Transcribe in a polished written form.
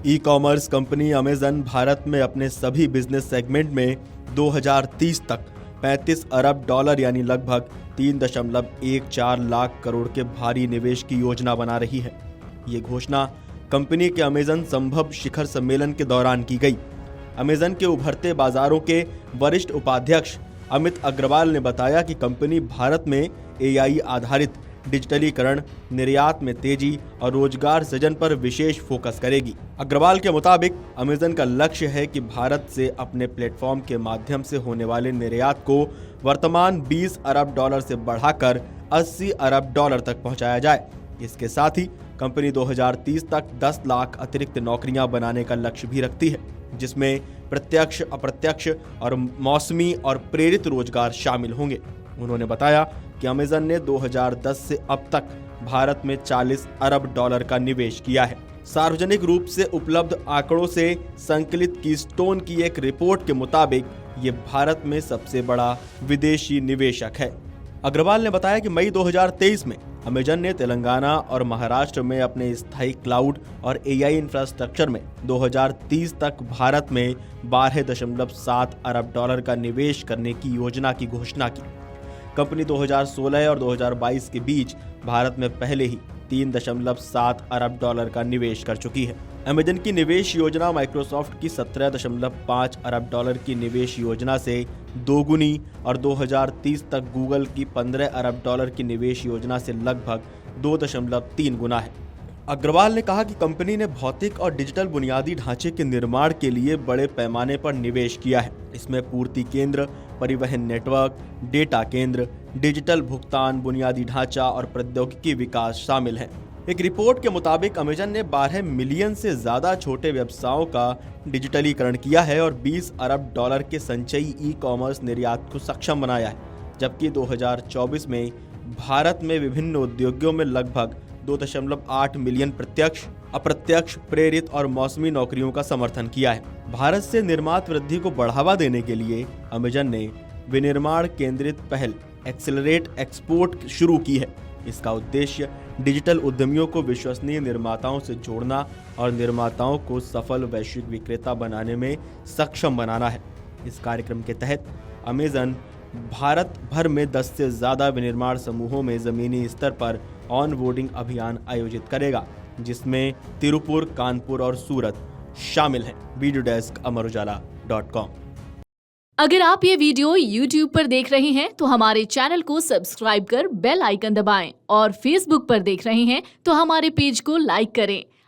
E commerce company Amazon Bharat में अपने सभी बिजनेस सेगमेंट में 2030 तक 35 अरब डॉलर यानी लगभग 3.14 लाख करोड़ के भारी निवेश की योजना बना रही है। ये घोषणा कंपनी के अमेजन संभव शिखर सम्मेलन के दौरान की गई। अमेजन के उभरते बाजारों के वरिष्ठ उपाध्यक्ष अमित अग्रवाल ने बताया कि कंपनी भारत में एआई आधारित डिजिटलीकरण, निर्यात में तेजी और रोजगार सृजन पर विशेष फोकस करेगी। अग्रवाल के मुताबिक अमेजन का लक्ष्य है कि भारत से अपने प्लेटफॉर्म के माध्यम से होने वाले निर्यात को वर्तमान 20 अरब डॉलर से बढ़ाकर 80 अरब डॉलर तक पहुंचाया जाए। इसके साथ ही कंपनी 2030 तक 10 लाख अतिरिक्त नौकरियां बनाने का लक्ष्य भी रखती है, जिसमें प्रत्यक्ष, अप्रत्यक्ष और मौसमी और प्रेरित रोजगार शामिल होंगे। उन्होंने बताया कि अमेजन ने 2010 से अब तक भारत में 40 अरब डॉलर का निवेश किया है। सार्वजनिक रूप से उपलब्ध आंकड़ों से संकलित कीस्टोन की एक रिपोर्ट के मुताबिक ये भारत में सबसे बड़ा विदेशी निवेशक है। अग्रवाल ने बताया कि मई 2023 में अमेजन ने तेलंगाना और महाराष्ट्र में अपने स्थायी क्लाउड और एआई इंफ्रास्ट्रक्चर में 2030 तक भारत में 12.7 अरब डॉलर का निवेश करने की योजना की घोषणा की। कंपनी 2016 और 2022 के बीच भारत में पहले ही 3.7 अरब डॉलर का निवेश कर चुकी है। अमेजन की निवेश योजना माइक्रोसॉफ्ट की 17.5 अरब डॉलर की निवेश योजना से दोगुनी और 2030 तक गूगल की 15 अरब डॉलर की निवेश योजना से लगभग 2.3 गुना है। अग्रवाल ने कहा कि कंपनी ने भौतिक और डिजिटल बुनियादी ढांचे के निर्माण के लिए बड़े पैमाने पर निवेश किया है। इसमें पूर्ति केंद्र, परिवहन नेटवर्क, डेटा केंद्र, डिजिटल भुगतान, बुनियादी ढांचा और प्रौद्योगिकी विकास शामिल है। एक रिपोर्ट के मुताबिक अमेजन ने 12 मिलियन से ज्यादा छोटे व्यवसायों का डिजिटलीकरण किया है और 20 अरब डॉलर के संचयी ई कॉमर्स निर्यात को सक्षम बनाया है, जबकि 2024 में भारत में विभिन्न उद्योगों में लगभग 2.8 मिलियन प्रत्यक्ष, अप्रत्यक्ष, प्रेरित और मौसमी नौकरियों का समर्थन किया है। भारत से निर्यात वृद्धि को बढ़ावा देने के लिए अमेजन ने विनिर्माण केंद्रित पहल एक्सेलरेट एक्सपोर्ट शुरू की है। इसका उद्देश्य डिजिटल उद्यमियों को विश्वसनीय निर्माताओं से जोड़ना और निर्माताओं को सफल वैश्विक विक्रेता बनाने में सक्षम बनाना है। इस कार्यक्रम के तहत अमेजन भारत भर में 10 से ज्यादा विनिर्माण समूहों में जमीनी स्तर पर ऑनबोर्डिंग अभियान आयोजित करेगा, जिसमें तिरुपुर, कानपुर और सूरत शामिल हैं। Video desk amarujala.com। अगर आप ये वीडियो YouTube पर देख रहे हैं तो हमारे चैनल को सब्सक्राइब कर बेल आइकन दबाएं और Facebook पर देख रहे हैं तो हमारे पेज को लाइक करें।